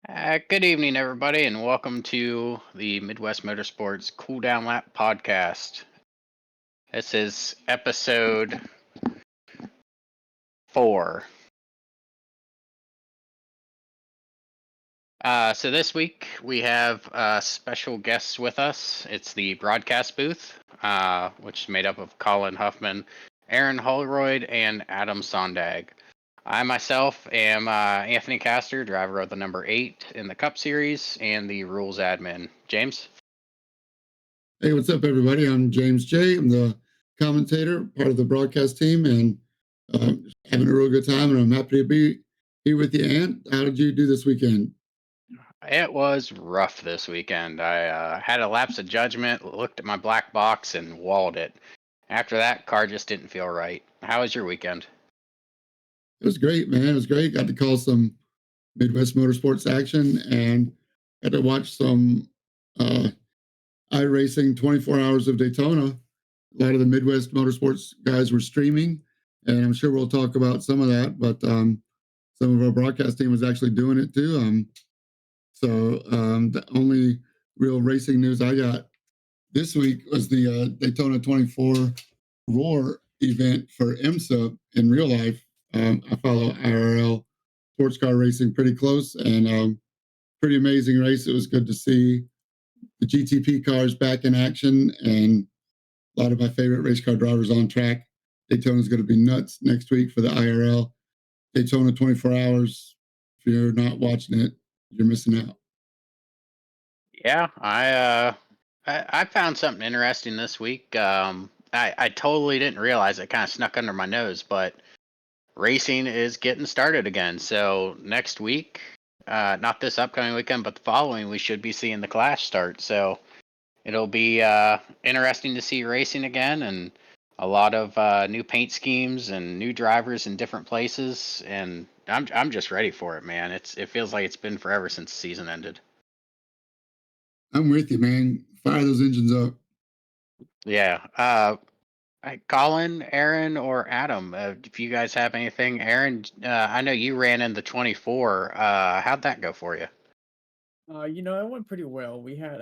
Good evening, everybody, and welcome to the Midwest Motorsports Cool Down Lap podcast. This is episode 4. So this week we have special guests with us. It's the broadcast booth, which is made up of Colin Huffman, Aaron Holroyd, and Adam Sondag. I myself am Anthony Castor, driver of the number 8 in the Cup Series and the rules admin. James? Hey, what's up, everybody? I'm James J. I'm the commentator, part of the broadcast team, and having a real good time. And I'm happy to be here with you, Ant. How did you do this weekend? It was rough this weekend. I had a lapse of judgment, looked at my black box, and walled it. After that, car just didn't feel right. How was your weekend? It was great, man. It was great. Got to call some Midwest Motorsports action and got to watch some uh, iRacing 24 Hours of Daytona. A lot of the Midwest Motorsports guys were streaming, and I'm sure we'll talk about some of that. But some of our broadcast team was actually doing it too. So the only real racing news I got this week was the Daytona 24 Roar event for IMSA in real life. I follow IRL sports car racing pretty close, and pretty amazing race. It was good to see the GTP cars back in action, and a lot of my favorite race car drivers on track. Daytona is going to be nuts next week for the IRL Daytona 24 Hours. If you're not watching it, you're missing out. Yeah, I found something interesting this week. I totally didn't realize it kind of snuck under my nose, but racing is getting started again. So next week, not this upcoming weekend, but the following, we should be seeing the Clash start. So it'll be interesting to see racing again, and a lot of new paint schemes and new drivers in different places. And I'm just ready for it, man. It feels like it's been forever since the season ended. I'm with you, man. Fire those engines up. Yeah. Colin, Aaron, or Adam, if you guys have anything. Aaron, I know you ran in the 24. How'd that go for you? It went pretty well. We had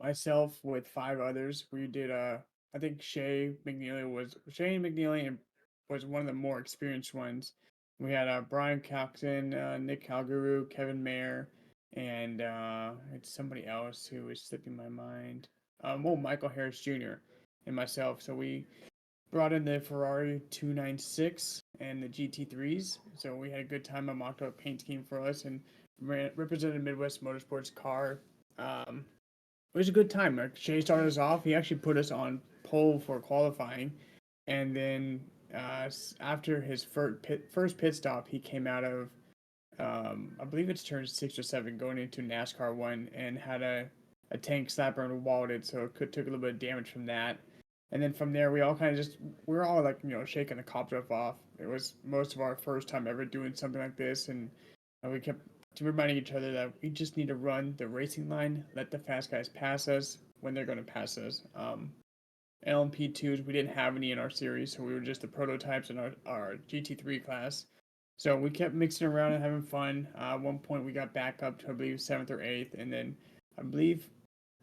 myself with five others. We did I think Shay McNeely and was one of the more experienced ones. We had Brian Coxon, Nick Calgary, Kevin Mayer, and it's somebody else who was slipping my mind. Michael Harris Jr. and myself. So we brought in the Ferrari 296 and the GT3s. So we had a good time. I mocked up a paint scheme for us and represented Midwest Motorsports car. It was a good time. Shay started us off. He actually put us on pole for qualifying. And then after his first pit stop, he came out of, I believe it's turn 6 or 7, going into NASCAR 1 and had a tank slapper and walled it. So it took a little bit of damage from that. And then from there, we all kind of we were all like, shaking the cobweb off. It was most of our first time ever doing something like this. And we kept reminding each other that we just need to run the racing line, let the fast guys pass us when they're going to pass us. LMP2s, we didn't have any in our series, so we were just the prototypes in our GT3 class. So we kept mixing around and having fun. At one point, we got back up to, I believe, 7th or 8th, and then I believe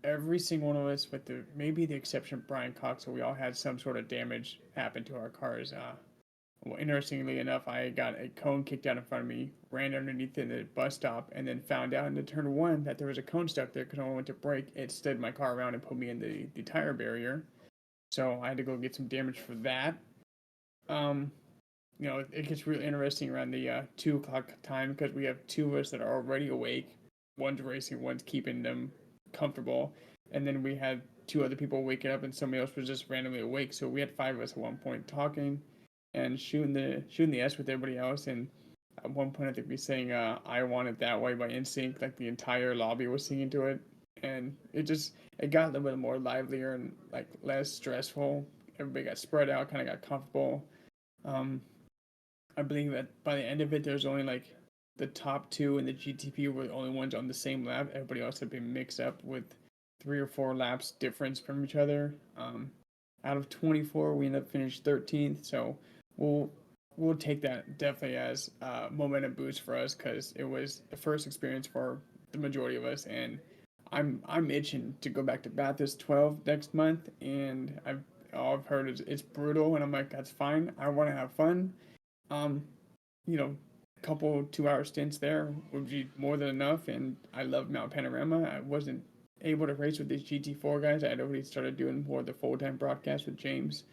every single one of us, with maybe the exception of Brian Cox, so we all had some sort of damage happen to our cars. Well, interestingly enough, I got a cone kicked out in front of me, ran underneath in the bus stop, and then found out in the turn 1 that there was a cone stuck there because when I went to brake, it slid my car around and put me in the tire barrier. So I had to go get some damage for that. Um, it gets really interesting around the 2 o'clock time because we have two of us that are already awake. One's racing, one's keeping them comfortable. And then we had two other people waking up and somebody else was just randomly awake. So we had five of us at one point talking and shooting the S with everybody else. And at one point, I think we sang "I Want It That Way" by NSYNC. Like the entire lobby was singing to it, and it got a little bit more livelier and like less stressful. Everybody got spread out, kind of got comfortable. Um, I believe that by the end of it, there's only like the top two in the GTP were the only ones on the same lap. Everybody else had been mixed up with 3 or 4 laps difference from each other. Out of 24, we ended up finished 13th. So we'll we'll take that definitely as a momentum boost for us because it was the first experience for the majority of us, and I'm itching to go back to Bathurst 12 next month, and all I've heard is it's brutal, and I'm like, that's fine. I want to have fun. Um, you know, couple 2 hour stints there would be more than enough, and I love Mount Panorama. I wasn't able to race with these GT4 guys. I'd already started doing more of the full time broadcast with James.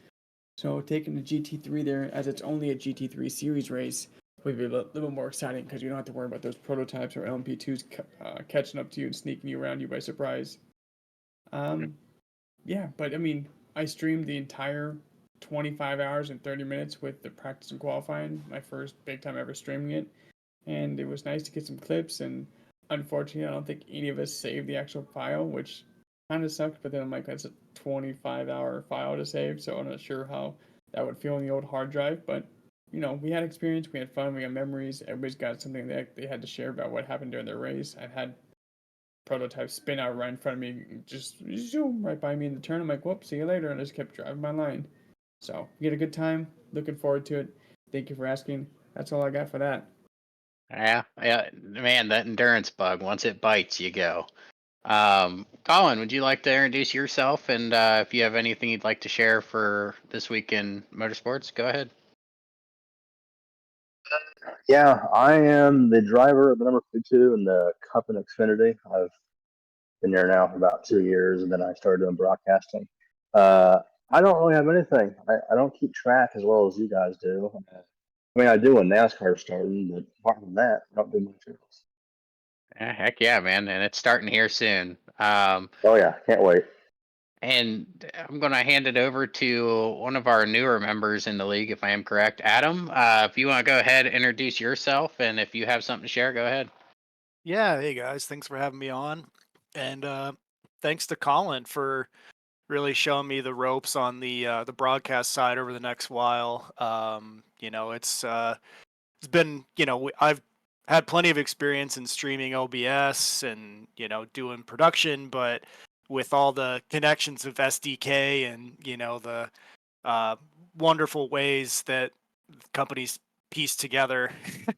So taking the GT3 there, as it's only a GT3 series race, would be a little more exciting because you don't have to worry about those prototypes or LMP2s catching up to you and sneaking you around you by surprise. Um, yeah, but I mean, I streamed the entire 25 hours and 30 minutes with the practice and qualifying, my first big time ever streaming it. And it was nice to get some clips. And unfortunately, I don't think any of us saved the actual file, which kind of sucked. But then I'm like, that's a 25-hour file to save. So I'm not sure how that would feel on the old hard drive. But, we had experience, we had fun, we got memories. Everybody's got something that they had to share about what happened during their race. I've had prototype spin out right in front of me, just zoom right by me in the turn. I'm like, whoops, see you later. And I just kept driving my line. So we had a good time. Looking forward to it. Thank you for asking. That's all I got for that. Yeah, yeah, man, that endurance bug, once it bites, you go. Colin, would you like to introduce yourself, and if you have anything you'd like to share for this week in motorsports, go ahead. Yeah, I am the driver of the number 52 in the Cup and Xfinity. I've been there now for about 2 years, and then I started doing broadcasting. I don't really have anything. I don't keep track as well as you guys do. I mean, I do when NASCAR starting, but apart from that, I don't do much else. Heck yeah, man, and it's starting here soon. Oh yeah, can't wait. And I'm going to hand it over to one of our newer members in the league, if I am correct. Adam, if you want to go ahead and introduce yourself, and if you have something to share, go ahead. Yeah, hey guys, thanks for having me on. And thanks to Colin for really showing me the ropes on the broadcast side over the next while. It's been, I've had plenty of experience in streaming OBS and, doing production, but with all the connections of SDK and, the uh, wonderful ways that companies piece together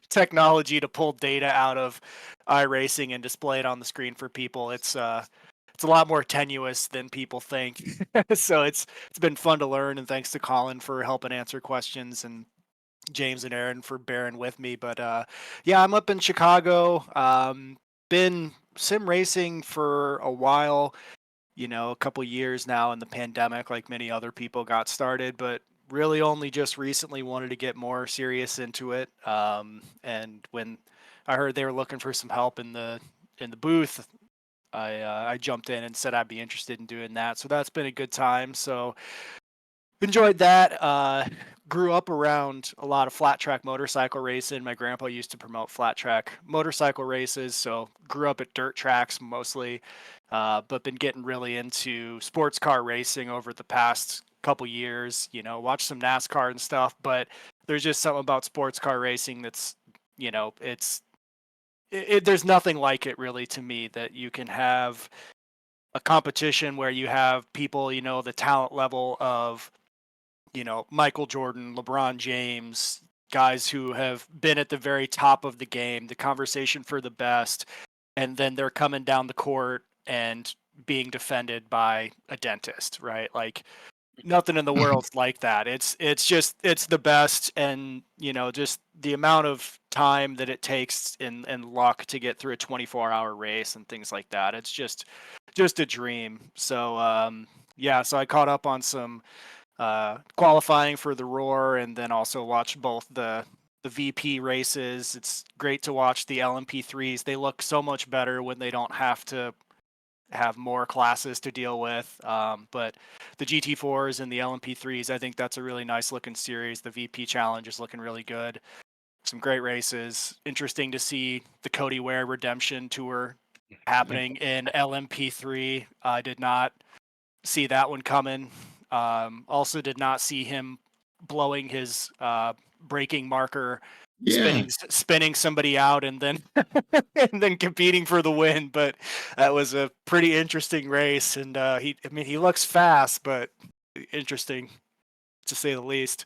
technology to pull data out of iRacing and display it on the screen for people. It's a lot more tenuous than people think. So it's been fun to learn, and thanks to Colin for helping answer questions, and James and Aaron for bearing with me. But yeah, I'm up in Chicago. Been sim racing for a while, a couple years now in the pandemic, like many other people got started, but really only just recently wanted to get more serious into it. And when I heard they were looking for some help in the booth, I jumped in and said I'd be interested in doing that. So that's been a good time. So enjoyed that. Grew up around a lot of flat track motorcycle racing. My grandpa used to promote flat track motorcycle races, so grew up at dirt tracks mostly, but been getting really into sports car racing over the past couple years. Watch some NASCAR and stuff, but there's just something about sports car racing that's, there's nothing like it really to me, that you can have a competition where you have people, the talent level of Michael Jordan, LeBron James, guys who have been at the very top of the game, the conversation for the best, and then they're coming down the court and being defended by a dentist, right? Like nothing in the world's like that. It's the best, and just the amount of time that it takes and luck to get through a 24-hour race and things like that. It's just a dream. So yeah, so I caught up on some qualifying for the Roar, and then also watch both the VP races. It's great to watch the LMP3s. They look so much better when they don't have to have more classes to deal with. But the GT4s and the LMP3s, I think that's a really nice looking series. The VP Challenge is looking really good. Some great races. Interesting to see the Cody Ware Redemption Tour happening in LMP3. I did not see that one coming. Also did not see him blowing his braking marker, Yeah. spinning somebody out, and then and then competing for the win. But that was a pretty interesting race, and he looks fast, but interesting to say the least.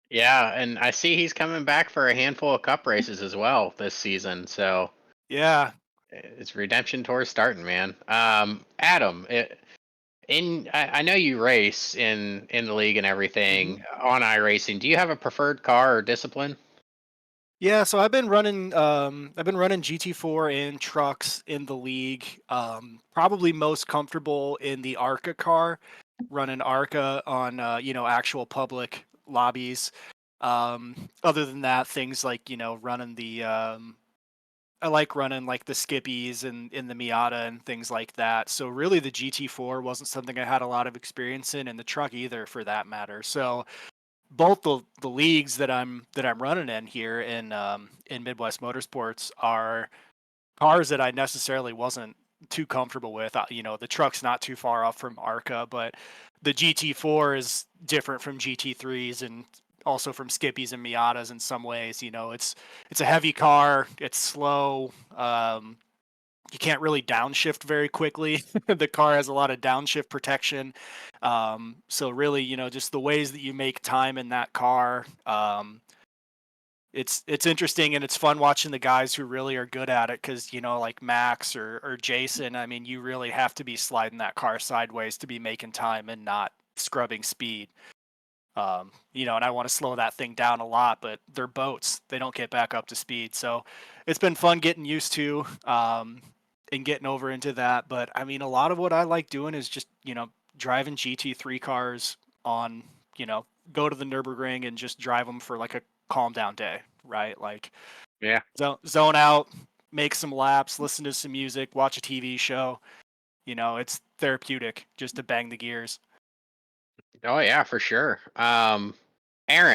Yeah, and I see he's coming back for a handful of cup races as well this season. So Yeah. It's Redemption Tour starting, man. Adam, I know you race in the league and everything on iRacing. Do you have a preferred car or discipline? Yeah, so I've been running GT4 and trucks in the league. Probably most comfortable in the ARCA car, running ARCA on actual public lobbies. Other than that, things like running the I like running like the Skippies and in the Miata and things like that. So really, the GT4 wasn't something I had a lot of experience in, and the truck either, for that matter. So both the leagues that I'm running in here in Midwest Motorsports are cars that I necessarily wasn't too comfortable with. The truck's not too far off from ARCA, but the GT4 is different from GT3s and also from Skippies and Miatas in some ways. It's a heavy car. It's slow. You can't really downshift very quickly. The car has a lot of downshift protection. So really, just the ways that you make time in that car. It's interesting and it's fun watching the guys who really are good at it because like Max or Jason. I mean, you really have to be sliding that car sideways to be making time and not scrubbing speed. And I want to slow that thing down a lot, but they're boats. They don't get back up to speed. So it's been fun getting used to and getting over into that. But I mean, a lot of what I like doing is just, driving GT3 cars on, go to the Nürburgring and just drive them for like a calm down day, right? Like, Yeah. zone out, make some laps, listen to some music, watch a TV show. It's therapeutic just to bang the gears. Oh yeah, for sure. Aaron,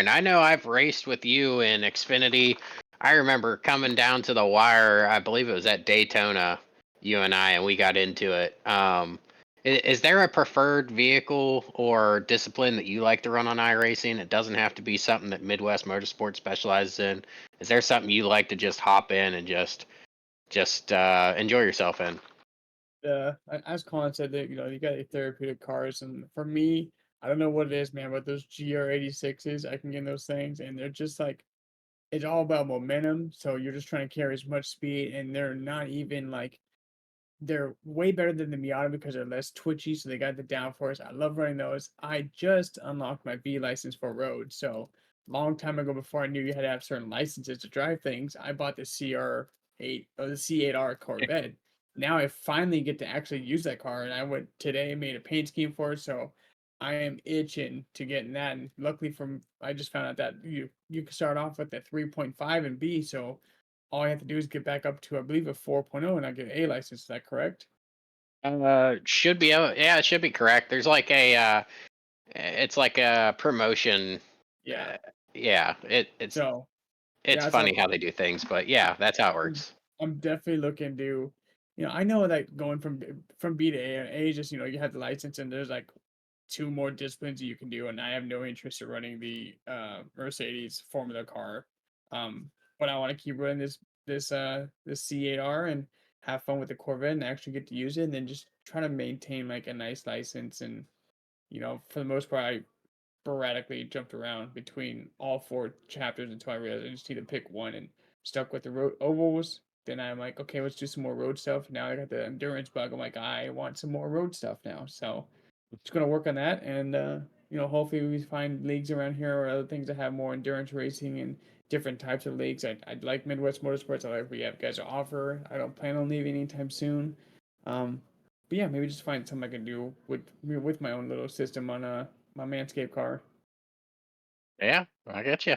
I know I've raced with you in Xfinity. I remember coming down to the wire. I believe it was at Daytona, you and I, and we got into it. Is there a preferred vehicle or discipline that you like to run on iRacing? It doesn't have to be something that Midwest Motorsport specializes in. Is there something you like to just hop in and just enjoy yourself in? As Colin said, that you got the therapeutic cars, and for me, I don't know what it is, man, but those GR86s, I can get in those things, and they're just like it's all about momentum. So you're just trying to carry as much speed, and they're not even like they're way better than the Miata because they're less twitchy, so they got the downforce. I love running those. I just unlocked my B license for road, so long time ago, before I knew you had to have certain licenses to drive things, I bought the CR8 or the C8R Corvette. Now I finally get to actually use that car, and I went today, made a paint scheme for it, so I am itching to get in that. And luckily, I just found out that you can start off with the 3.5 and B, so all I have to do is get back up to, I believe, a 4.0 and I get an A license. Is that correct? Should be. Yeah, it should be correct. There's like it's like a promotion. Yeah. Uh, yeah, So it's yeah, so funny how they do things, but yeah, that's how it I'm works. I'm definitely looking to, I know that going from B to A is just, you have the license and there's like two more disciplines that you can do, and I have no interest in running the Mercedes Formula car. But I want to keep running this C8R and have fun with the Corvette and actually get to use it, and then just try to maintain like a nice license. And for the most part, I sporadically jumped around between all four chapters until I realized I just need to pick one, and stuck with the road ovals. Then I'm like, okay, let's do some more road stuff. Now I got the endurance bug. I'm like, I want some more road stuff now. So just gonna work on that, and hopefully we find leagues around here or other things that have more endurance racing and different types of leagues. I'd like Midwest Motorsports. I like what you have guys to offer. I don't plan on leaving anytime soon. Um, but yeah, maybe just find something I can do with my own little system on my Manscaped car. Yeah, I get you.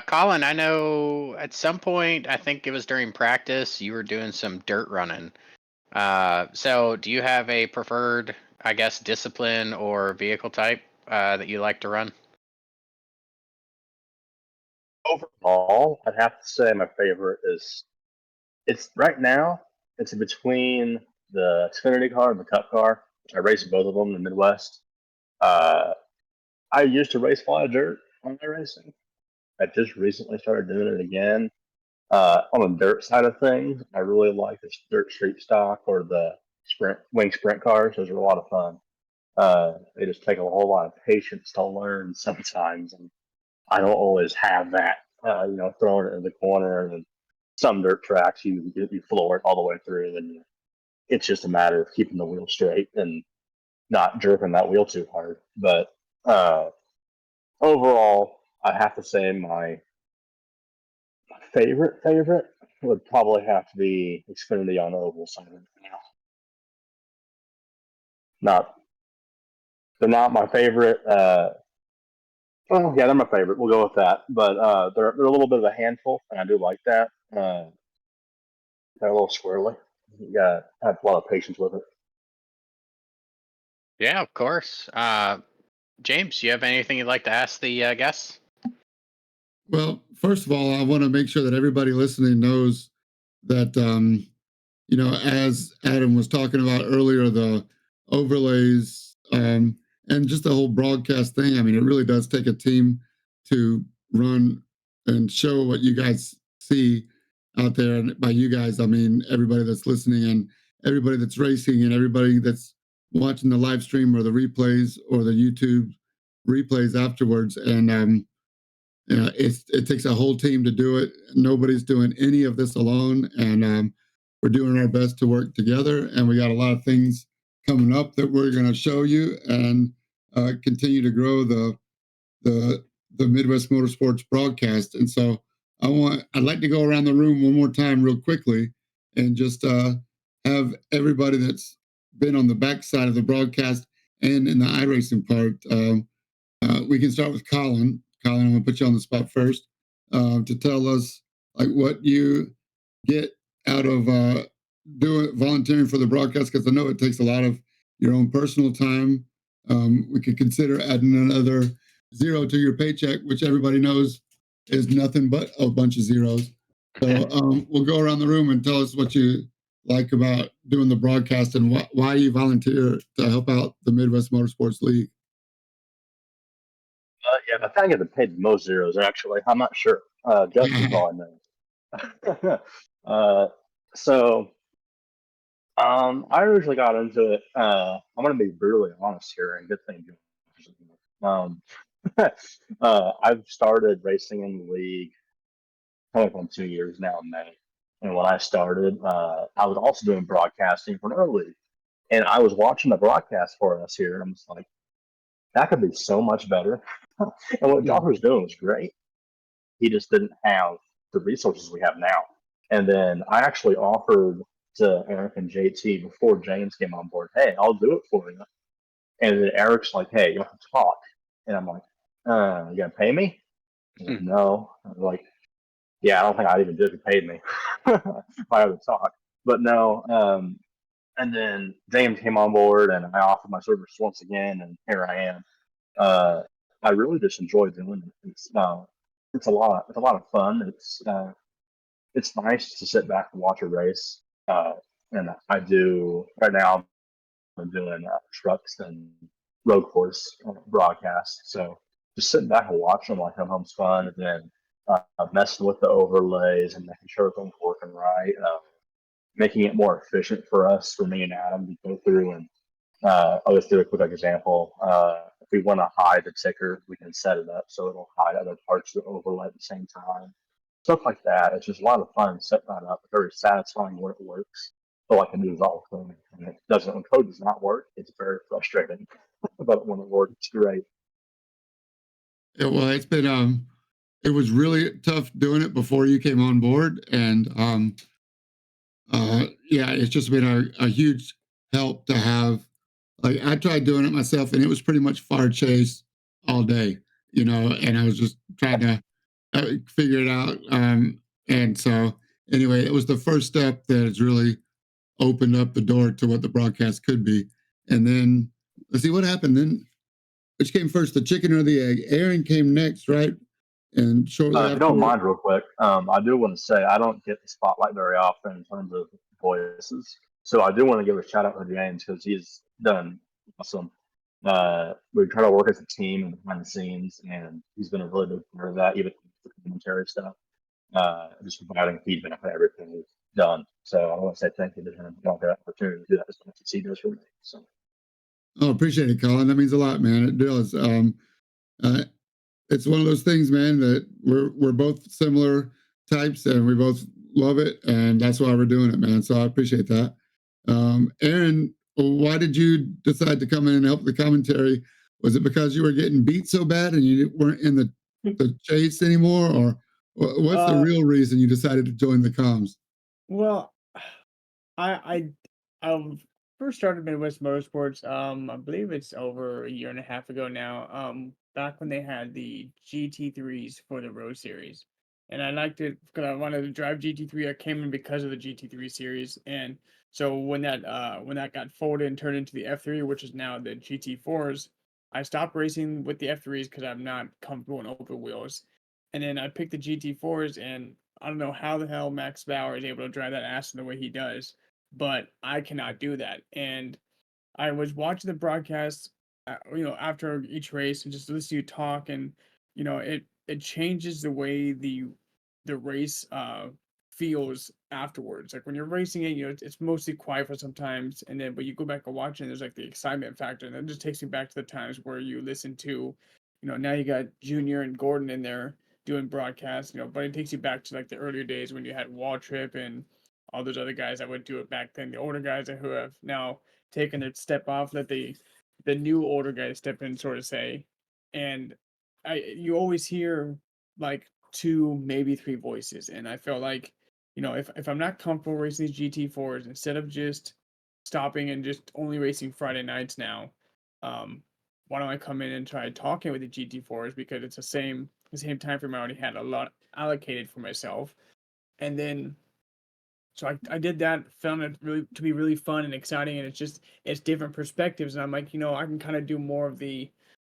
Colin, I know at some point, I think it was during practice, you were doing some dirt running. So do you have a preferred, I guess, discipline or vehicle type that you like to run? Overall, I'd have to say my favorite is it's right now. It's between the Xfinity car and the Cup car. I race both of them in the Midwest. Uh, I used to race a lot of dirt on my racing. I just recently started doing it again. On the dirt side of things, I really like the dirt street stock or the sprint cars. Those are a lot of fun. They just take a whole lot of patience to learn sometimes, and I don't always have that. Throwing it in the corner and some dirt tracks you floor it all the way through, and it's just a matter of keeping the wheel straight and not jerking that wheel too hard. But overall, I have to say my favorite would probably have to be Xfinity on oval side right now. They're not my favorite. Well, yeah, they're my favorite. We'll go with that. But they're a little bit of a handful, and I do like that. They're a little squirrely. You got to have a lot of patience with it. Yeah, of course. James, you have anything you'd like to ask the guests? Well, first of all, I want to make sure that everybody listening knows that, as Adam was talking about earlier, the overlays and just the whole broadcast thing. I mean, it really does take a team to run and show what you guys see out there. And by you guys, I mean everybody that's listening and everybody that's racing and everybody that's watching the live stream or the replays or the YouTube replays afterwards. And it takes a whole team to do it. Nobody's doing any of this alone, and we're doing our best to work together. And we got a lot of things coming up that we're going to show you and continue to grow the Midwest Motorsports broadcast. And so I'd like to go around the room one more time, real quickly, and just have everybody that's been on the backside of the broadcast and in the iRacing part. We can start with Colin. Colin, I'm going to put you on the spot first to tell us like what you get out of doing volunteering for the broadcast, because I know it takes a lot of your own personal time. We could consider adding another zero to your paycheck, which everybody knows is nothing but a bunch of zeros. So we'll go around the room and tell us what you like about doing the broadcast and why you volunteer to help out the Midwest Motorsports League. Yeah, I think I get paid the most zeros, actually. I'm not sure. Justin probably knows. I originally got into it. I'm going to be brutally honest here, and good thing. I've started racing in the league coming on 2 years now in May. And when I started, I was also doing broadcasting for another league. And I was watching the broadcast for us here, and I'm just like, that could be so much better. And what Josh was doing was great. He just didn't have the resources we have now. And then I actually offered to Eric and JT before James came on board, hey, I'll do it for you. And then Eric's like, hey, you have to talk. And I'm like, you gonna pay me? Like, no. I'm like, yeah, I don't think I'd even do it if you paid me if I had to talk. But no. And then James came on board, and I offered my service once again, and here I am. I really just enjoy doing it. It's a lot of fun. It's nice to sit back and watch a race. And I do right now. I'm doing trucks and road course broadcasts. So just sitting back and watching them like I'm home's fun, and then messing with the overlays and making sure everything's working right, making it more efficient for us, for me and Adam to go through. And I'll just do a quick example. If we want to hide the ticker, we can set it up so it'll hide other parts of the overlay at the same time. Stuff like that. It's just a lot of fun setting that up. It's very satisfying when it works. So I can do is all code. And it doesn't, when code does not work, it's very frustrating. But when it works, it's great. Yeah, well, it's been it was really tough doing it before you came on board, and yeah, it's just been a huge help to have. Like I tried doing it myself, and it was pretty much far chase all day, and I was just trying to figure it out. And so anyway, it was the first step that has really opened up the door to what the broadcast could be. And then let's see what happened then. Which came first, the chicken or the egg? Aaron came next, right? And shortly If after. you don't mind, real quick, I do want to say I don't get the spotlight very often in terms of voices. So I do want to give a shout out to James because he's done awesome. We try to work as a team and behind the scenes, and he's been a really big part of that, even the commentary stuff, just providing feedback on everything we've done. So I want to say thank you to him. I don't get that opportunity to do that as much as he does for me. So. Oh, appreciate it, Colin. That means a lot, man. It does. It's one of those things, man, that we're both similar types, and we both love it, and that's why we're doing it, man. So I appreciate that. Aaron, why did you decide to come in and help the commentary? Was it because you were getting beat so bad and you weren't in the chase anymore, or what's the Uh, real reason you decided to join the comms? well, I first started Midwest Motorsports. I believe it's over a year and a half ago now. Back when they had the GT3s for the Road Series, and I liked it because I wanted to drive GT3. I came in because of the GT3 series, and so when that got folded and turned into the F3, which is now the GT4s, I stopped racing with the F3s because I'm not comfortable in open wheels. And then I picked the GT4s, and I don't know how the hell Max Bauer is able to drive that ass in the way he does, but I cannot do that. And I was watching the broadcast, after each race and just listen to you talk, and it changes the way the race feels afterwards. Like when you're racing it, it's mostly quiet for sometimes, and then but you go back and watch it, and there's like the excitement factor, and it just takes me back to the times where you listen to, now you got Junior and Gordon in there doing broadcasts, but it takes you back to like the earlier days when you had Wall Trip and all those other guys that would do it back then. The older guys who have now taken a step off, let the new older guys step in, sort of say. And you always hear like two, maybe three voices. And I felt like, if I'm not comfortable racing these GT4s, instead of just stopping and just only racing Friday nights now, why don't I come in and try talking with the GT4s, because it's the same time frame I already had a lot allocated for myself. And then so I did that, found it really to be really fun and exciting, and it's different perspectives, and I'm like, I can kind of do more of the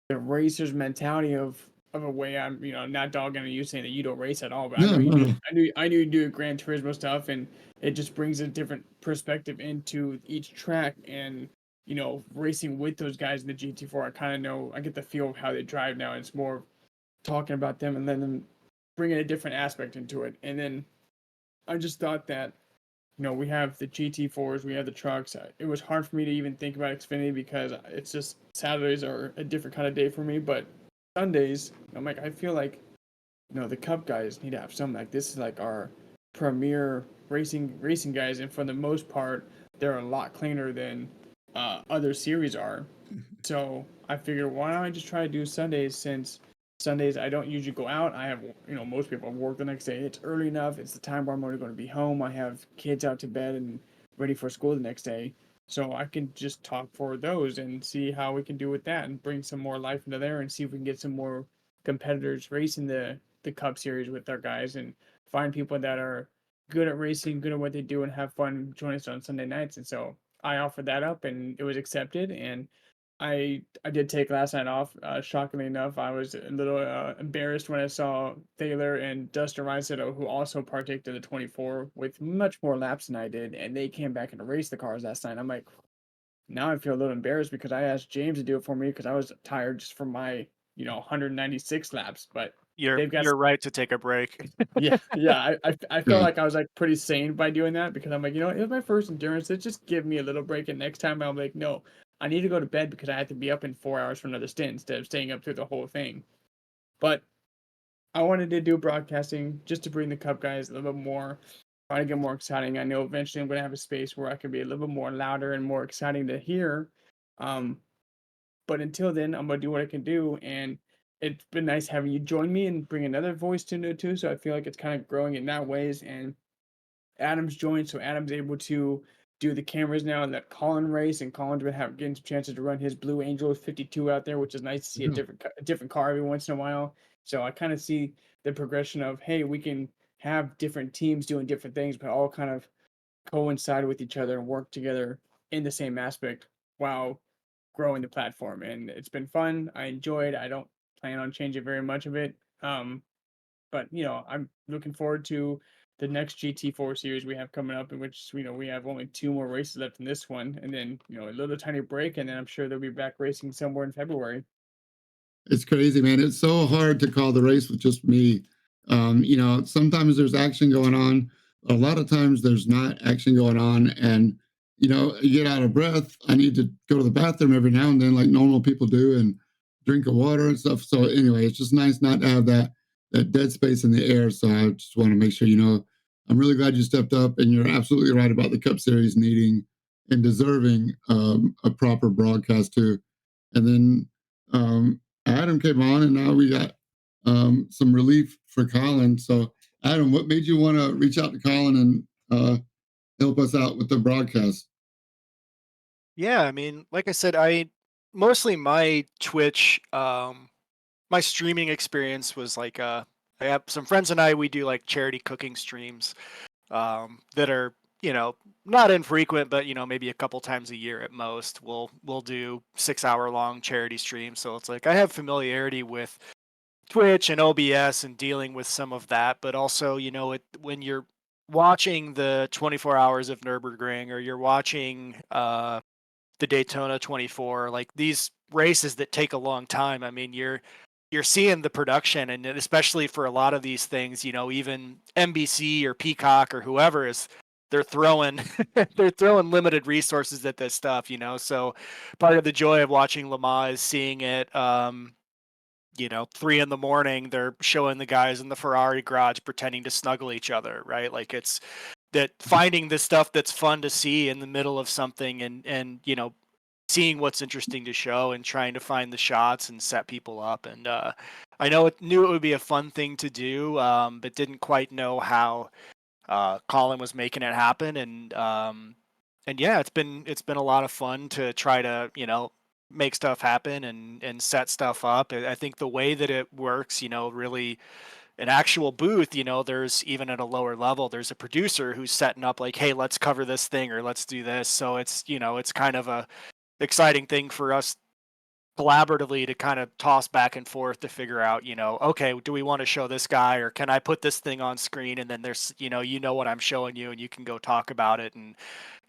racer's mentality of a way. I'm not dogging on you saying that you don't race at all, but I No, know you no, do. no. I knew you do Gran Turismo stuff, and it just brings a different perspective into each track, and racing with those guys in the GT4, I kind of know, I get the feel of how they drive now. It's more talking about them and then them bringing a different aspect into it, and then I just thought that we have the GT4s, we have the trucks. It was hard for me to even think about Xfinity because it's just Saturdays are a different kind of day for me. But Sundays, I'm like, I feel like, the Cup guys need to have something like this. Is like our premier racing guys, and for the most part, they're a lot cleaner than other series are. So I figured, why don't I just try to do Sundays, since Sundays I don't usually go out. I have, most people work the next day. It's early enough. It's the time where I'm only going to be home. I have kids out to bed and ready for school the next day. So I can just talk for those and see how we can do with that and bring some more life into there and see if we can get some more competitors racing the Cup Series with our guys, and find people that are good at racing, good at what they do, and have fun join us on Sunday nights. And so I offered that up, and it was accepted. And I did take last night off. Shockingly enough, I was a little embarrassed when I saw Thaler and Dustin Ricedo, who also partaked in the 24 with much more laps than I did, and they came back and raced the cars last night. I'm like, now I feel a little embarrassed because I asked James to do it for me because I was tired just from my 196 laps, but You're they've got you're right to take a break. yeah, yeah. I felt Yeah. like I was like pretty sane by doing that, because I'm like, it was my first endurance. Let's just give me a little break. And next time I'm like, no, I need to go to bed because I have to be up in 4 hours for another stint instead of staying up through the whole thing. But I wanted to do broadcasting just to bring the Cup guys a little bit more, try to get more exciting. I know eventually I'm gonna have a space where I can be a little bit more louder and more exciting to hear. Um, but until then, I'm gonna do what I can do, and it's been nice having you join me and bring another voice to it too. So I feel like it's kind of growing in that ways. And Adam's joined, so Adam's able to do the cameras now in that Colin race, and Colin's been getting some chances to run his Blue Angel 52 out there, which is nice to see a Yeah. different car every once in a while. So I kind of see the progression of, hey, we can have different teams doing different things, but all kind of coincide with each other and work together in the same aspect while growing the platform. And it's been fun. I enjoyed. I don't plan on changing very much of it. But I'm looking forward to the next GT4 series we have coming up, in which we have only two more races left in this one, and then a little tiny break, and then I'm sure they'll be back racing somewhere in February. It's crazy, man. It's so hard to call the race with just me. Sometimes there's action going on. A lot of times there's not action going on, and you get out of breath. I need to go to the bathroom every now and then, like normal people do, and drink of water and stuff. So anyway, it's just nice not to have that dead space in the air. So I just want to make sure I'm really glad you stepped up, and you're absolutely right about the Cup Series needing and deserving a proper broadcast too. And then Adam came on, and now we got some relief for Colin. So, Adam, what made you want to reach out to Colin and help us out with the broadcast? Yeah, I mean, like I said, I mostly my Twitch, my streaming experience was like I have some friends and we do like charity cooking streams that are, you know, not infrequent, but maybe a couple times a year at most. We'll do 6 hour long charity streams. So it's like I have familiarity with Twitch and OBS and dealing with some of that, but also, when you're watching the 24 hours of Nürburgring, or you're watching the Daytona 24, like these races that take a long time. I mean, you're seeing the production, and especially for a lot of these things, even NBC or Peacock or whoever they're throwing they're throwing limited resources at this stuff, So part of the joy of watching Le Mans is seeing it 3 a.m. they're showing the guys in the Ferrari garage pretending to snuggle each other, right? Like it's that finding this stuff that's fun to see in the middle of something, and seeing what's interesting to show and trying to find the shots and set people up. And I knew it would be a fun thing to do, but didn't quite know how Colin was making it happen. And yeah, it's been a lot of fun to try to make stuff happen and set stuff up. I think the way that it works, really an actual booth, there's even at a lower level, there's a producer who's setting up like, hey, let's cover this thing or let's do this. So it's kind of a exciting thing for us collaboratively to kind of toss back and forth to figure out, okay, do we want to show this guy, or can I put this thing on screen, and then there's, what I'm showing you, and you can go talk about it. And,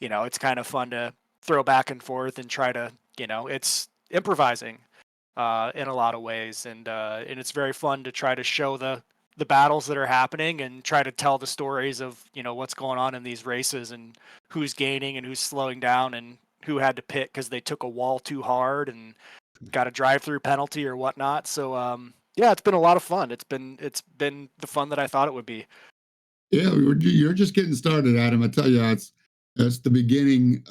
it's kind of fun to throw back and forth and try to, it's improvising in a lot of ways. And it's very fun to try to show the battles that are happening and try to tell the stories of, what's going on in these races and who's gaining and who's slowing down and who had to pit because they took a wall too hard and got a drive-through penalty or whatnot. So yeah, it's been a lot of fun. It's been the fun that I thought it would be. Yeah, you're just getting started, Adam. I tell you, it's the beginning.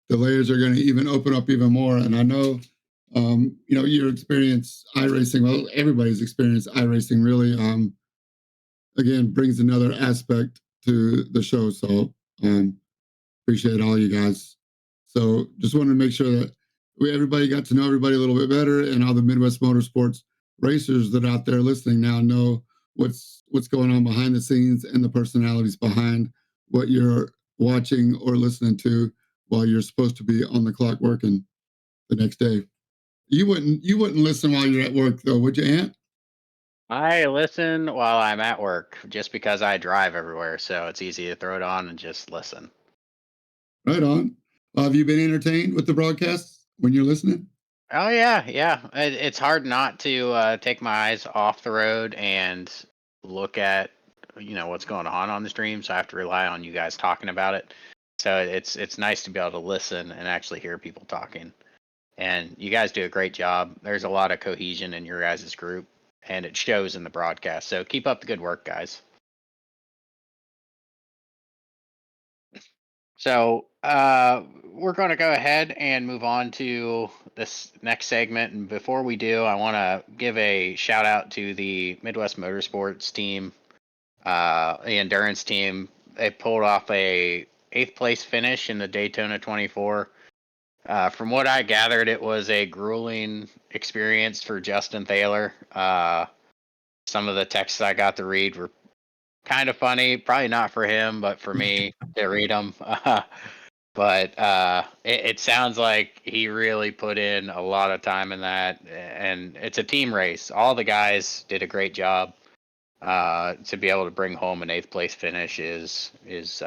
The layers are going to even open up even more. And I know, your experience iRacing. Well, everybody's experience iRacing really, again, brings another aspect to the show. So appreciate all you guys. So just wanted to make sure that everybody got to know everybody a little bit better, and all the Midwest Motorsports racers that are out there listening now know what's going on behind the scenes and the personalities behind what you're watching or listening to while you're supposed to be on the clock working the next day. You wouldn't listen while you're at work though, would you, Ant? I listen while I'm at work just because I drive everywhere, so it's easy to throw it on and just listen. Right on. Have you been entertained with the broadcasts when you're listening? Oh yeah, yeah. It's hard not to take my eyes off the road and look at what's going on the stream. So I have to rely on you guys talking about it. So it's nice to be able to listen and actually hear people talking. And you guys do a great job. There's a lot of cohesion in your guys' group, and it shows in the broadcast. So keep up the good work, guys. So we're going to go ahead and move on to this next segment. And before we do, I want to give a shout out to the Midwest Motorsports team, the endurance team. They pulled off a 8th place finish in the Daytona 24. From what I gathered, it was a grueling experience for Justin Thaler. Some of the texts I got to read were kind of funny. Probably not for him, but for me to read them. But it sounds like he really put in a lot of time in that, and it's a team race. All the guys did a great job. To be able to bring home an 8th place finish is it's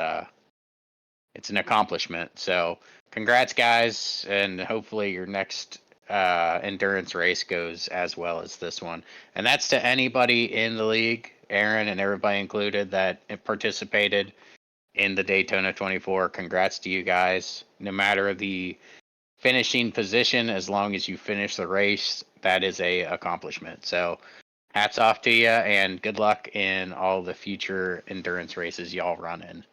an accomplishment. So congrats, guys, and hopefully your next endurance race goes as well as this one. And that's to anybody in the league, Aaron and everybody included, that participated in the Daytona 24. Congrats to you guys. No matter the finishing position, as long as you finish the race, that is a accomplishment. So hats off to you, and good luck in all the future endurance races y'all run in.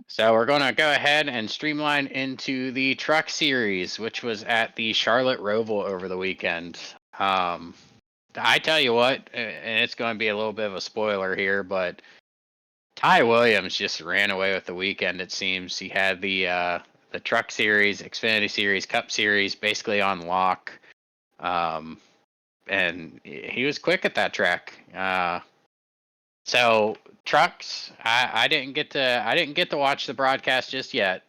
So we're going to go ahead and streamline into the truck series, which was at the Charlotte Roval over the weekend. I tell you what, and it's going to be a little bit of a spoiler here, but Ty Williams just ran away with the weekend. It seems he had the Truck Series, Xfinity Series, Cup Series basically on lock, and he was quick at that track. So trucks, I didn't get to watch the broadcast just yet,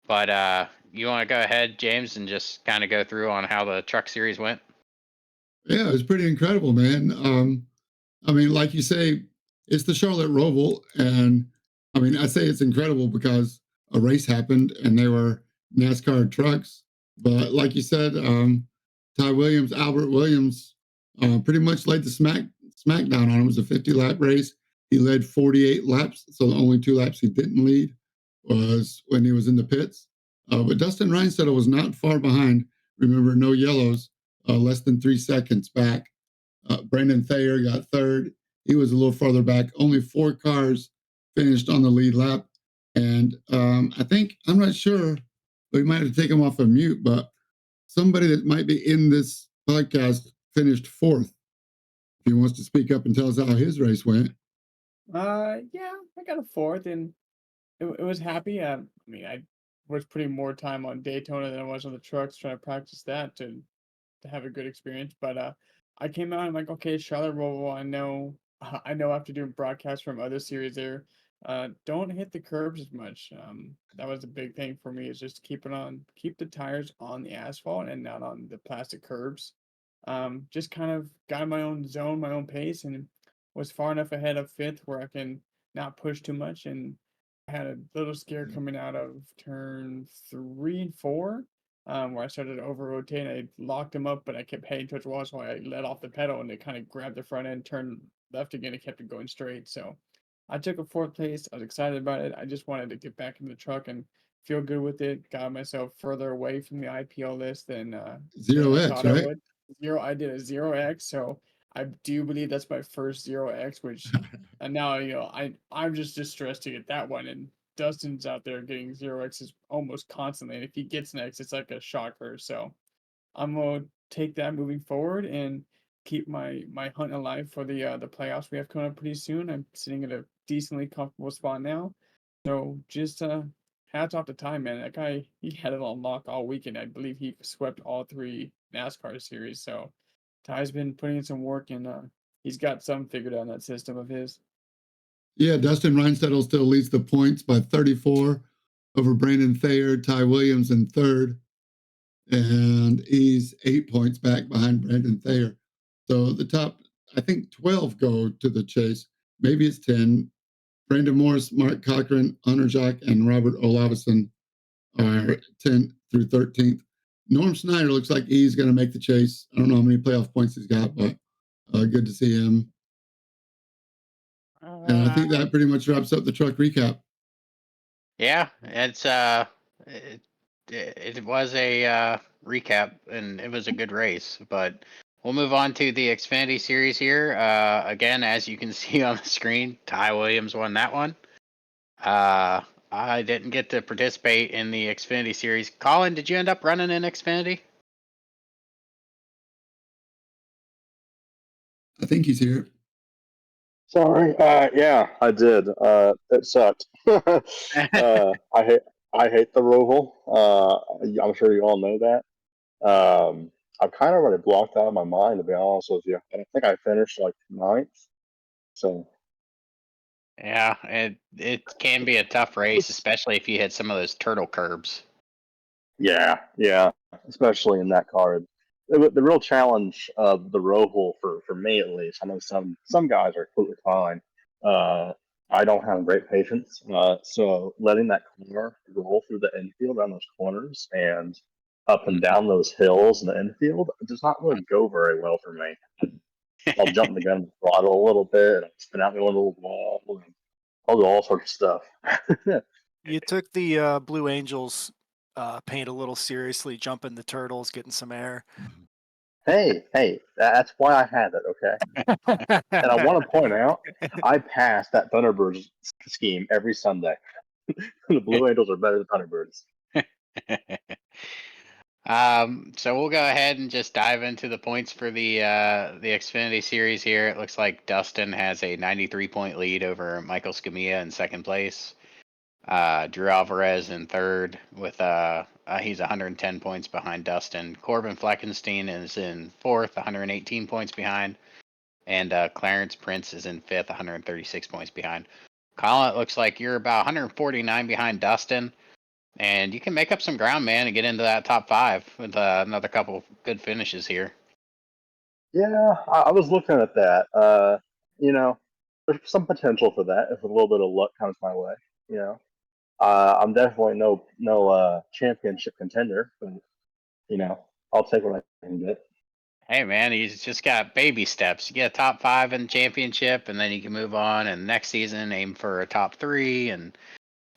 but you want to go ahead, James, and just kind of go through on how the Truck Series went? Yeah, it was pretty incredible, man. I mean, like you say, it's the Charlotte Roval, and I mean, I say it's incredible because a race happened and they were NASCAR trucks. But like you said, Albert Williams, pretty much laid the smackdown on him. It was a 50-lap race. He led 48 laps, so the only 2 laps he didn't lead was when he was in the pits. But Dustin Reinsettle was not far behind. Remember, no yellows, less than 3 seconds back. Brandon Thayer got third. He was a little farther back. Only 4 cars finished on the lead lap. And I think, I'm not sure, we might have to take him off of mute, but somebody that might be in this podcast finished 4th. If he wants to speak up and tell us how his race went. Yeah, I got a 4th, and it was happy. I mean, I was putting more time on Daytona than I was on the trucks, trying to practice that to have a good experience. But I came out and I'm like, okay, Charlotte Roval. I know after doing broadcasts from other series there, don't hit the curbs as much. That was a big thing for me, is just keep the tires on the asphalt and not on the plastic curbs. Just kind of got in my own zone, my own pace, and was far enough ahead of 5th where I can not push too much. And I had a little scare coming out of turn 3 and 4, where I started to over rotate. I locked him up, but I kept heading towards the wall, so I let off the pedal and it kind of grabbed the front end, turned left again, and kept it going straight. So I took a 4th place. I was excited about it. I just wanted to get back in the truck and feel good with it. Got myself further away from the IPL list than Zero I X, thought I right? would. I did a 0x, so I do believe that's my first 0x, which and now I'm just distressed to get that one. And Dustin's out there getting 0x's almost constantly, and if he gets an X, it's like a shocker. So I'm gonna take that moving forward and keep my hunt alive for the playoffs we have coming up pretty soon. I'm sitting at a decently comfortable spot now, so just hats off to Ty, man. That guy, he had it on lock all weekend. I believe he swept all 3 NASCAR series. So Ty's been putting in some work, and he's got some figured out in that system of his. Yeah, Dustin Reinsettle still leads the points by 34 over Brandon Thayer, Ty Williams in 3rd, and he's 8 points back behind Brandon Thayer. So the top, I think 12 go to the chase. Maybe it's 10. Brandon Morris, Mark Cochran, Hunter Jacques, and Robert Olavison are 10th through 13th. Norm Snyder looks like he's going to make the chase. I don't know how many playoff points he's got, but good to see him. And I think that pretty much wraps up the truck recap. Yeah, it was a recap, and it was a good race. But we'll move on to the Xfinity Series here. Again, as you can see on the screen, Ty Williams won that one. I didn't get to participate in the Xfinity Series. Colin, did you end up running in Xfinity? I think he's here. Sorry. Yeah, I did. It sucked. I hate the Roval. I'm sure you all know that. I've kind of already blocked out of my mind, to be honest with you. And I think I finished like 9th. So Yeah, it can be a tough race, especially if you hit some of those turtle curbs. yeah, especially in that card. The real challenge of the Roval for me at least. I know some guys are completely fine. I don't have great patience. So letting that car roll through the infield around those corners and up and down those hills in the infield does not really go very well for me. I'll jump the gun, throttle a little bit, and I'll spin out my little wall, and I'll do all sorts of stuff. You took the Blue Angels paint a little seriously, jumping the turtles, getting some air. Hey, that's why I have it, okay? And I want to point out, I pass that Thunderbirds scheme every Sunday. The Blue Angels are better than Thunderbirds. So we'll go ahead and just dive into the points for the Xfinity series here. It looks like Dustin has a 93-point lead over Michael Scamilla in second place. Drew Alvarez in third with he's 110 points behind Dustin. Corbin Fleckenstein is in fourth, 118 points behind, and Clarence Prince is in fifth, 136 points behind. Colin, it looks like you're about 149 behind Dustin. And you can make up some ground, man, and get into that top five with another couple good finishes here. Yeah, I was looking at that. There's some potential for that if a little bit of luck comes my way. I'm definitely no championship contender, but I'll take what I can get. Hey, man, he's just got baby steps. You get a top five in the championship, and then you can move on. And next season, aim for a top three. And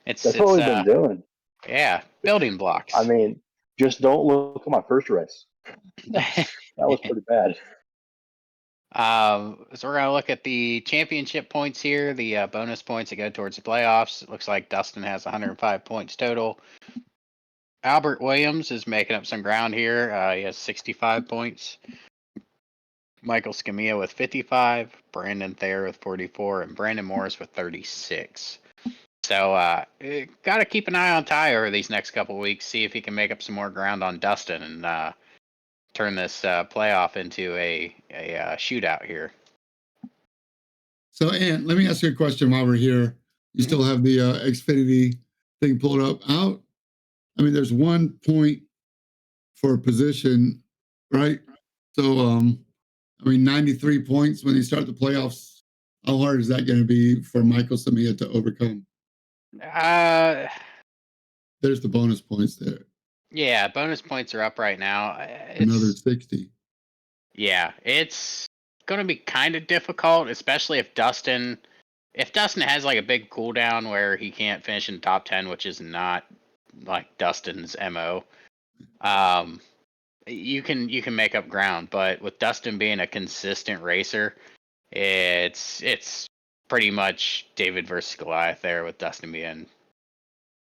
That's what we've been doing. Yeah, building blocks. I mean, just don't look at my first race. That was pretty bad. So we're gonna look at the championship points here, the bonus points that go towards the playoffs. It looks like Dustin has 105 points total. Albert Williams is making up some ground here. He has 65 points. Michael Scamilla with 55, Brandon Thayer with 44, and Brandon Morris with 36. So got to keep an eye on Ty over these next couple weeks, see if he can make up some more ground on Dustin and turn this playoff into a shootout here. So, Ant, let me ask you a question while we're here. You still have the Xfinity thing pulled up out? I mean, there's 1 point for a position, right? So, 93 points when you start the playoffs. How hard is that going to be for Michael Scamilla to overcome? There's the bonus points there. Yeah, bonus points are up right now. Another 60. Yeah, it's going to be kind of difficult, especially if Dustin has like a big cooldown where he can't finish in the top 10, which is not like Dustin's MO. You can make up ground, but with Dustin being a consistent racer, it's pretty much David versus Goliath there with Dustin being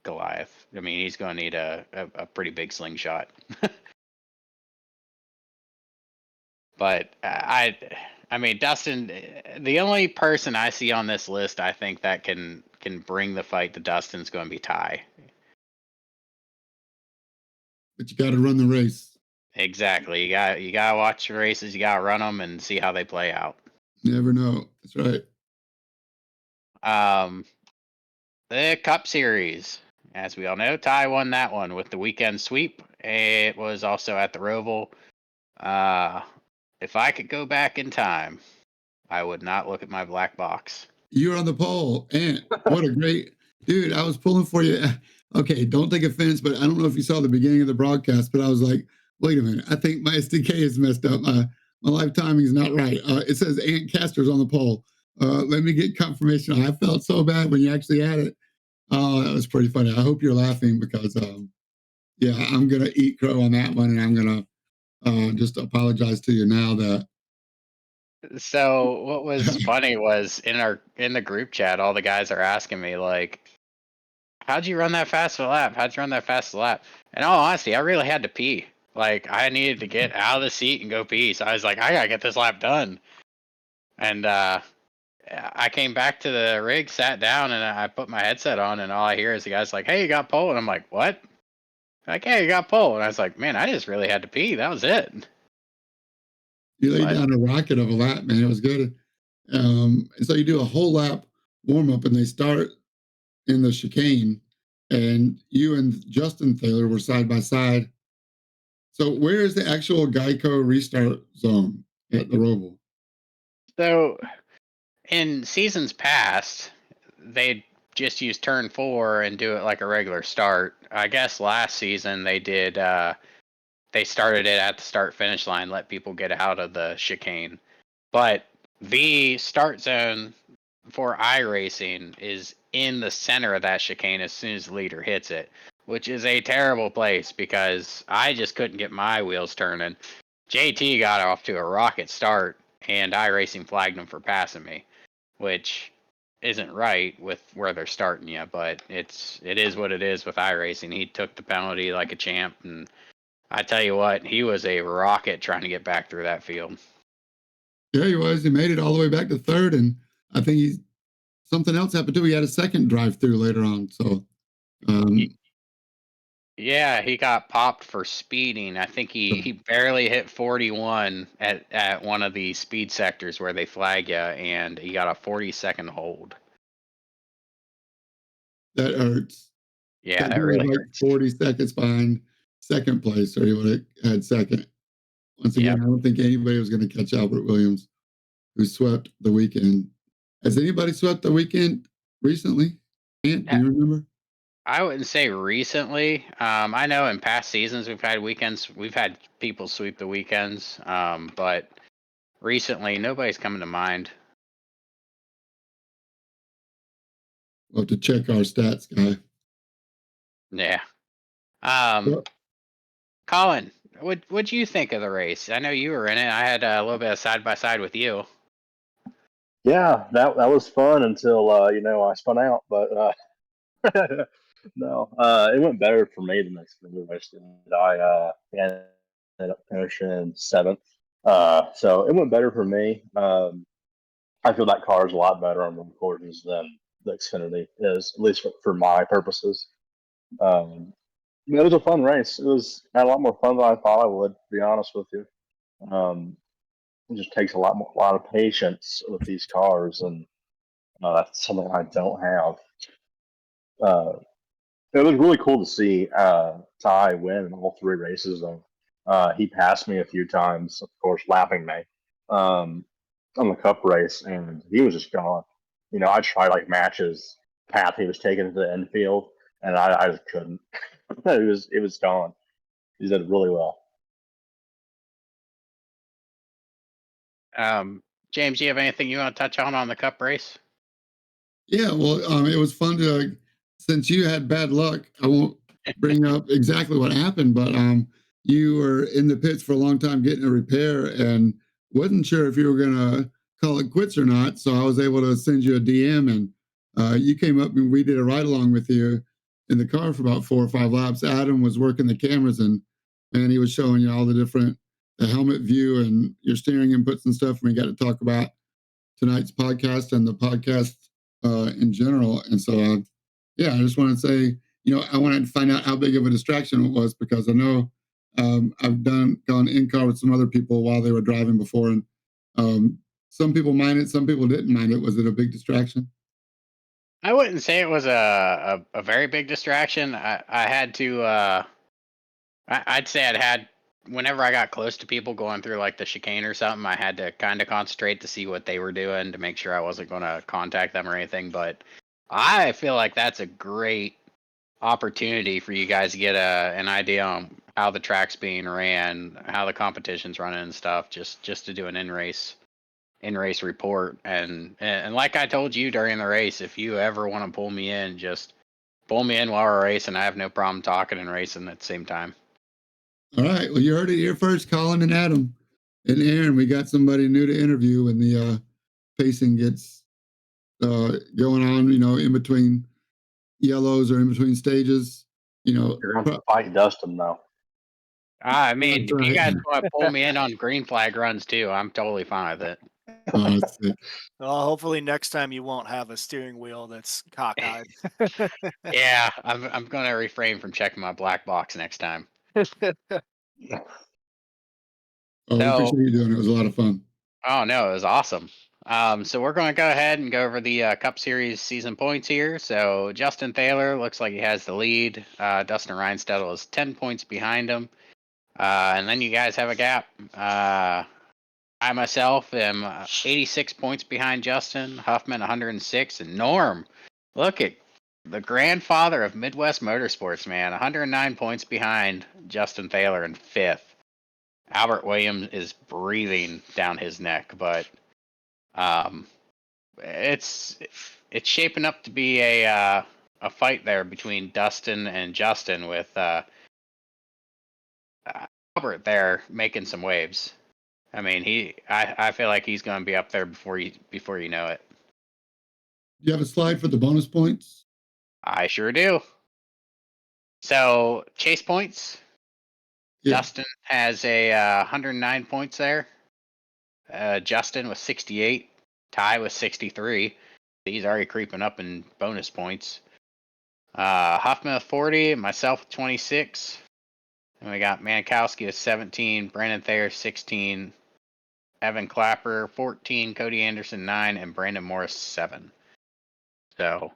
Goliath. I mean, he's going to need a pretty big slingshot. But I mean, Dustin, the only person I see on this list, I think that can bring the fight to Dustin's going to be Ty. But you got to run the race. Exactly. You got to watch the races. You got to run them and see how they play out. Never know. That's right. The Cup Series, as we all know, Ty won that one with the weekend sweep. It was also at the Roval. If I could go back in time, I would not look at my black box. You're on the pole, and what a great dude! I was pulling for you. Okay, don't take offense, but I don't know if you saw the beginning of the broadcast, but I was like, wait a minute, I think my SDK is messed up. My live timing is not right. It says Ant Caster's on the pole. Let me get confirmation. I felt so bad when you actually had it. Oh, that was pretty funny. I hope you're laughing because, yeah, I'm gonna eat crow on that one, and I'm gonna just apologize to you now that. So what was funny was in the group chat, all the guys are asking me like, "How'd you run that fast of a lap? How'd you run that fast of a lap?" In all honesty, I really had to pee. Like I needed to get out of the seat and go pee. So I was like, I gotta get this lap done. And I came back to the rig, sat down, and I put my headset on, and all I hear is the guy's like, "Hey, you got pole?" And I'm like, "What?" Like, "Hey, you got pole?" And I was like, "Man, I just really had to pee. That was it." You laid But down a rocket of a lap, man. It was good. And so you do a whole lap warm up, and they start in the chicane, and you and Justin Thayer were side by side. So where is the actual Geico restart zone at the Roval? so in seasons past, they'd just use turn 4 and do it like a regular start. I guess last season they did. They started it at the start finish line, let people get out of the chicane. But the start zone for iRacing is in the center of that chicane as soon as the leader hits it, which is a terrible place because I just couldn't get my wheels turning. JT got off to a rocket start, and iRacing flagged him for passing me, which isn't right with where they're starting you, but it is what it is with iRacing. He took the penalty like a champ, and I tell you what, he was a rocket trying to get back through that field. Yeah, he was. He made it all the way back to third, and I think something else happened too. He had a second drive-through later on. So, Yeah, he got popped for speeding. I think he barely hit 41 at one of the speed sectors where they flag you, and he got a 40-second hold. that hurts. Yeah, that He was really like hurts. 40 seconds behind second place, or he would have had second. Once again, Yep. I don't think anybody was going to catch Albert Williams, who swept the weekend. Has anybody swept the weekend recently? Ant, do you remember? I wouldn't say recently. I know in past seasons we've had weekends. We've had people sweep the weekends, but recently nobody's coming to mind. We'll have to check our stats, guy. Yeah. Well, Colin, what'd you think of the race? I know you were in it. I had a little bit of side by side with you. Yeah, that was fun until I spun out. But no, it went better for me the next race did. I ended up finishing seventh. So it went better for me. I feel that car is a lot better on the courses than the Xfinity is, at least for my purposes. It was a fun race. Had a lot more fun than I thought I would, to be honest with you. It just takes a lot of patience with these cars, and that's something I don't have. It was really cool to see Ty win in all three races. Though he passed me a few times, of course, lapping me on the Cup race, and he was just gone. I tried like matches path he was taking to the infield, and I just couldn't. it was gone. He did really well. James, do you have anything you want to touch on the Cup race? yeah, well, it was fun to, since you had bad luck, I won't bring up exactly what happened, but you were in the pits for a long time getting a repair and wasn't sure if you were going to call it quits or not. So I was able to send you a DM, and you came up and we did a ride along with you in the car for about 4 or 5 laps. Adam was working the cameras, and he was showing you all the helmet view and your steering inputs and stuff. And we got to talk about tonight's podcast and the podcast in general. And so, yeah, I just want to say, I wanted to find out how big of a distraction it was, because I know I've gone in car with some other people while they were driving before, and some people mind it, some people didn't mind it. Was it a big distraction? I wouldn't say it was a very big distraction. I had to. I'd say I'd had whenever I got close to people going through like the chicane or something, I had to kind of concentrate to see what they were doing to make sure I wasn't going to contact them or anything. But I feel like that's a great opportunity for you guys to get an idea on how the track's being ran, how the competition's running and stuff. Just to do an in race report, and like I told you during the race, if you ever want to pull me in, just pull me in while we're racing. I have no problem talking and racing at the same time. All right. Well, you heard it here first, Colin and Adam and Aaron. We got somebody new to interview when the pacing gets going on, in between yellows or in between stages. You're going to fight Dustin though. I mean, That's if you right. guys want to pull me in on green flag runs too, I'm totally fine with it. Oh, that's sick. Well, hopefully next time you won't have a steering wheel that's cockeyed. Yeah, I'm gonna refrain from checking my black box next time. Oh, we appreciate you doing it. It was a lot of fun. Oh no, it was awesome. So we're going to go ahead and go over the Cup Series season points here. So Justin Thaler looks like he has the lead. Dustin Reinstedel is 10 points behind him. And then you guys have a gap. I myself am 86 points behind Justin, Huffman 106, and Norm. Look at the grandfather of Midwest Motorsports, man, 109 points behind Justin Thaler in fifth. Albert Williams is breathing down his neck, but it's shaping up to be a fight there between Dustin and Justin with how Hubbard there making some waves. I mean, I feel like he's going to be up there before you know it. Do you have a slide for the bonus points? I sure do. So chase points. Yeah. Dustin has a 109 points there. Justin with 68. Ty with 63. He's already creeping up in bonus points. Huffman with 40. Myself with 26. And we got Mankowski with 17. Brandon Thayer 16. Evan Clapper 14. Cody Anderson 9. And Brandon Morris 7. So,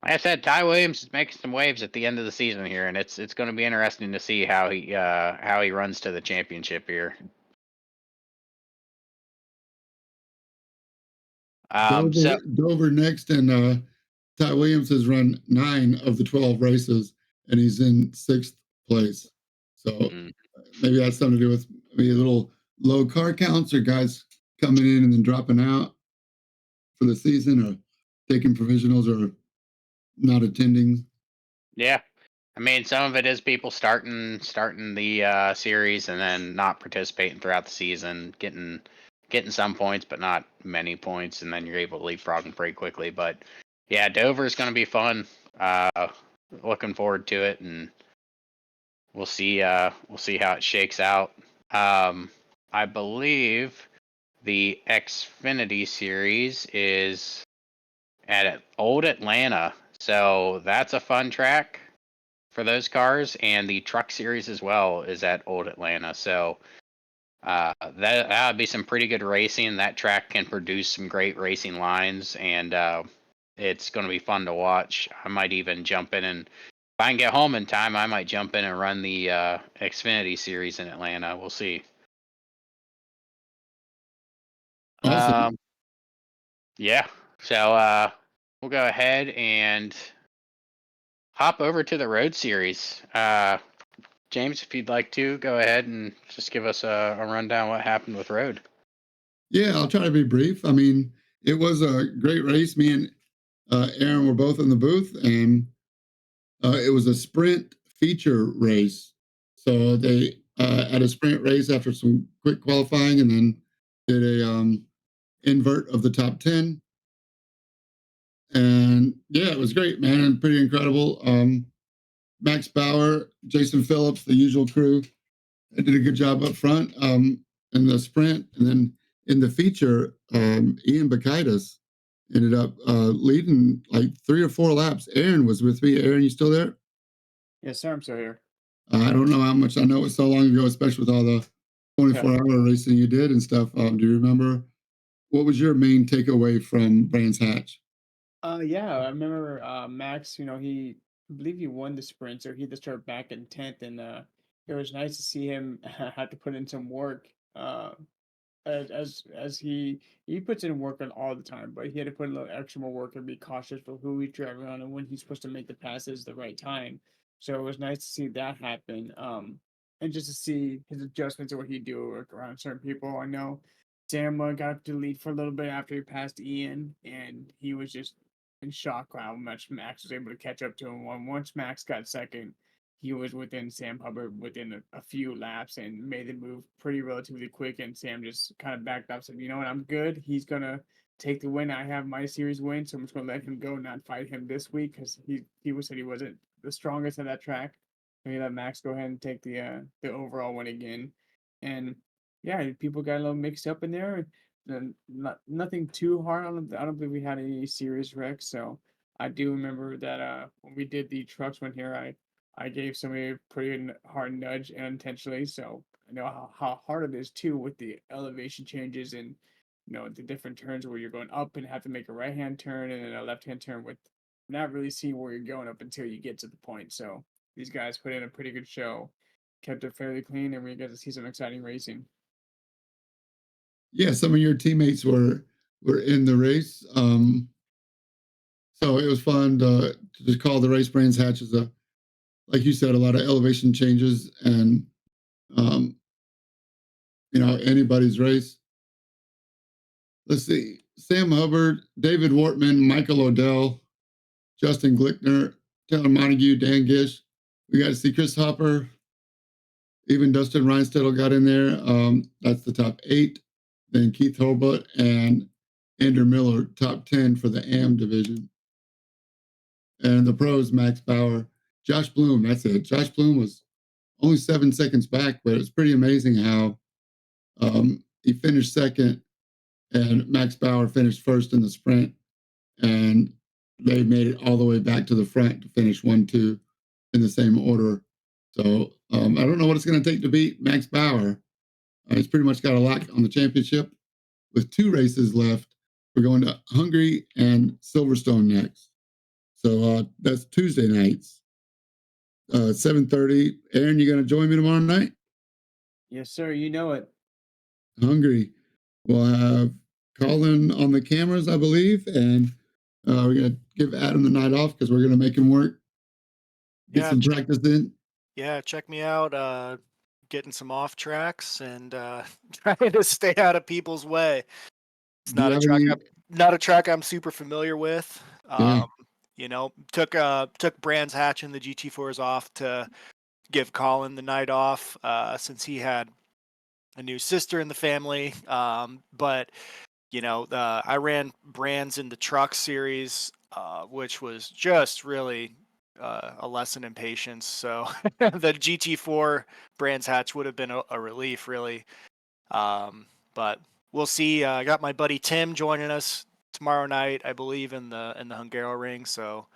like I said, Ty Williams is making some waves at the end of the season here, and it's going to be interesting to see how he runs to the championship here. Dover next, and Ty Williams has run 9 of the 12 races, and he's in 6th place. So maybe that's something to do with maybe a little low car counts, or guys coming in and then dropping out for the season, or taking provisionals, or not attending. Yeah, I mean, some of it is people starting the series and then not participating throughout the season, getting some points but not many points, and then you're able to leapfrog them pretty quickly. But yeah, Dover is going to be fun. Looking forward to it, and we'll see how it shakes out. I believe the Xfinity series is at Old Atlanta, so that's a fun track for those cars, and the truck series as well is at Old Atlanta. So that would be some pretty good racing. That track can produce some great racing lines, and it's going to be fun to watch. I might even jump in, and if I can get home in time, I might jump in and run the Xfinity series in Atlanta. We'll see. Awesome. Yeah. So we'll go ahead and hop over to the road series. James, if you'd like to, go ahead and just give us a rundown what happened with road. Yeah, I'll try to be brief. I mean, it was a great race. Me and Aaron were both in the booth, and it was a sprint feature race. So they had a sprint race after some quick qualifying, and then did a invert of the top 10. And yeah, it was great, man, and pretty incredible. Max Bauer, Jason Phillips, the usual crew, they did a good job up front in the sprint, and then in the feature, Ian Bakaitis ended up leading like 3 or 4 laps. Aaron was with me. Aaron, you still there? Yes, sir. I'm still here. I don't know how much. I know it was so long ago, especially with all the 24-hour racing you did and stuff. Do you remember? What was your main takeaway from Brands Hatch? Yeah, I remember Max. I believe he won the sprint, so he had to start back in 10th, and it was nice to see him have to put in some work. As he puts in work on all the time, but he had to put a little extra more work and be cautious for who he's driving on and when he's supposed to make the passes the right time. So it was nice to see that happen. And just to see his adjustments and what he do around certain people. I know Sam got up to the lead for a little bit after he passed Ian, and he was just in shock how much Max was able to catch up to him. Once Max got second, he was within Sam Hubbard within a few laps and made the move pretty relatively quick. And Sam just kind of backed up, said, "You know what? I'm good. He's gonna take the win. I have my series win, so I'm just gonna let him go, not fight him this week because said he wasn't the strongest at that track. And he let Max go ahead and take the overall win again. And yeah, people got a little mixed up in there. And nothing too hard. I don't believe we had any serious wrecks. So I do remember that when we did the trucks one here, I gave somebody a pretty hard nudge unintentionally, so I know how hard it is too with the elevation changes and the different turns where you're going up and have to make a right hand turn and then a left hand turn with not really seeing where you're going up until you get to the point. So these guys put in a pretty good show, kept it fairly clean, and we get to see some exciting racing. Yeah, some of your teammates were in the race, so it was fun to just call the race Brands Hatch as a, like you said, a lot of elevation changes, and um, anybody's race. Let's see: Sam Hubbard, David Wortman, Michael Odell, Justin Glickner, Taylor Montague, Dan Gish. We got to see Chris Hopper, Even Dustin Reinstedel got in there. That's the top 8. Then Keith Hobart and Andrew Miller, top 10 for the AM division. And the pros, Max Bauer, Josh Bloom. That's it. Josh Bloom was only 7 seconds back, but it's pretty amazing how he finished second and Max Bauer finished first in the sprint. And they made it all the way back to the front to finish 1-2 in the same order. So I don't know what it's going to take to beat Max Bauer. He's pretty much got a lock on the championship. With 2 races left, we're going to Hungary and Silverstone next. So that's Tuesday nights, 7:30. Aaron, you going to join me tomorrow night? Yes, sir. You know it. Hungary. We'll have Colin on the cameras, I believe, and we're going to give Adam the night off because we're going to make him work, get some practice in. Yeah, check me out. Getting some off tracks and trying to stay out of people's way. It's Do you not a have track. any? Not a track I'm super familiar with. Yeah. You know, took Brands Hatch and the GT4s off to give Colin the night off since he had a new sister in the family. But you know, I ran Brands in the truck series, which was just really a lesson in patience. So the GT4 Brands Hatch would have been a relief, really. But we'll see. I got my buddy Tim joining us tomorrow night, I believe, in the Hungaroring. So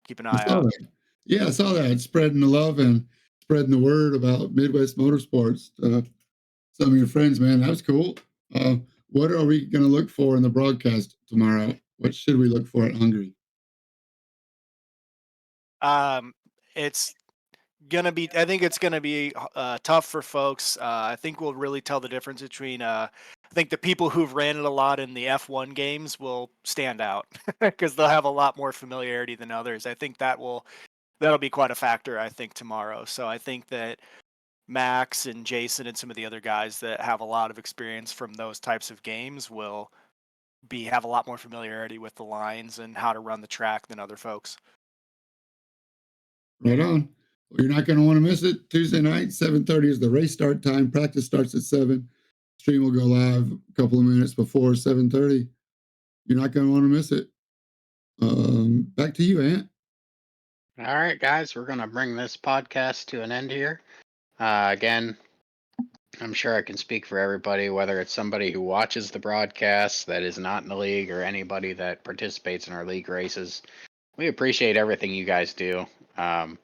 keep an I eye saw out. that. Yeah, I saw that. Spreading the love and spreading the word about Midwest Motorsports. Some of your friends, man, that was cool. What are we going to look for in the broadcast tomorrow? What should we look for at Hungary? It's gonna be. I think it's gonna be tough for folks. I think we'll really tell the difference between. I think the people who've ran it a lot in the F1 games will stand out because they'll have a lot more familiarity than others. I think that'll be quite a factor. I think tomorrow. So I think that Max and Jason and some of the other guys that have a lot of experience from those types of games will have a lot more familiarity with the lines and how to run the track than other folks. Right on. Well, you're not going to want to miss it. Tuesday night, 7:30 is the race start time. Practice starts at 7. Stream will go live a couple of minutes before 7:30. You're not going to want to miss it. Back to you, Ant. All right, guys, we're going to bring this podcast to an end here. Again, I'm sure I can speak for everybody, whether it's somebody who watches the broadcast that is not in the league or anybody that participates in our league races. We appreciate everything you guys do. I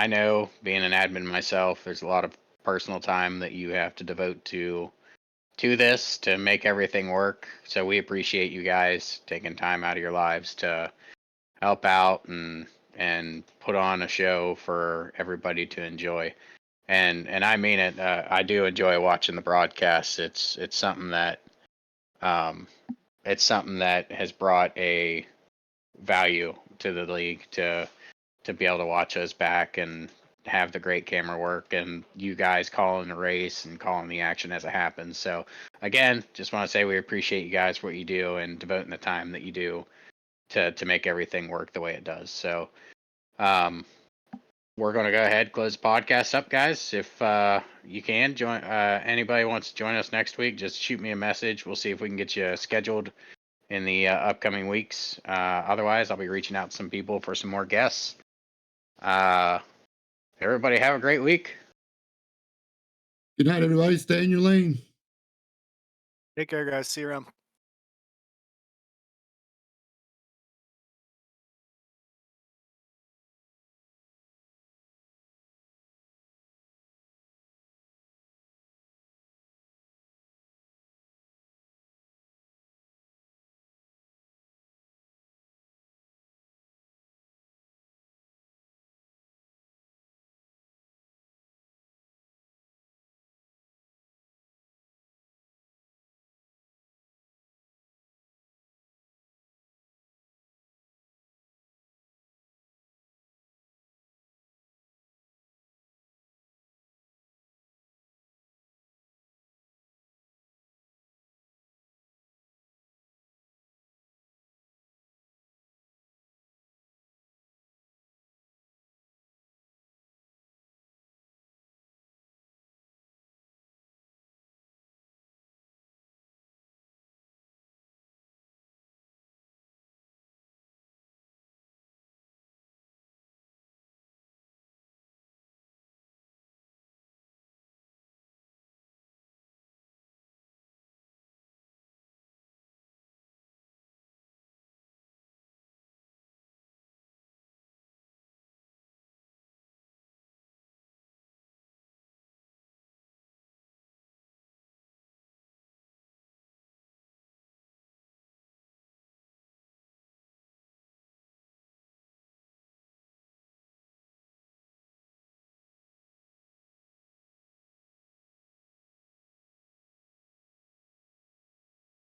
know, being an admin myself, there's a lot of personal time that you have to devote to this to make everything work. So we appreciate you guys taking time out of your lives to help out and put on a show for everybody to enjoy. And I mean it. I do enjoy watching the broadcasts. It's something that has brought a value to the league to be able to watch us back and have the great camera work and you guys calling the race and calling the action as it happens. So again, just want to say we appreciate you guys for what you do and devoting the time that you do to make everything work the way it does. So we're going to go ahead, close the podcast up, guys. If you can join, anybody wants to join us next week, just shoot me a message. We'll see if we can get you scheduled in the upcoming weeks. Otherwise, I'll be reaching out to some people for some more guests. Everybody have a great week. Good night, everybody. Stay in your lane. Take care, guys. See you around.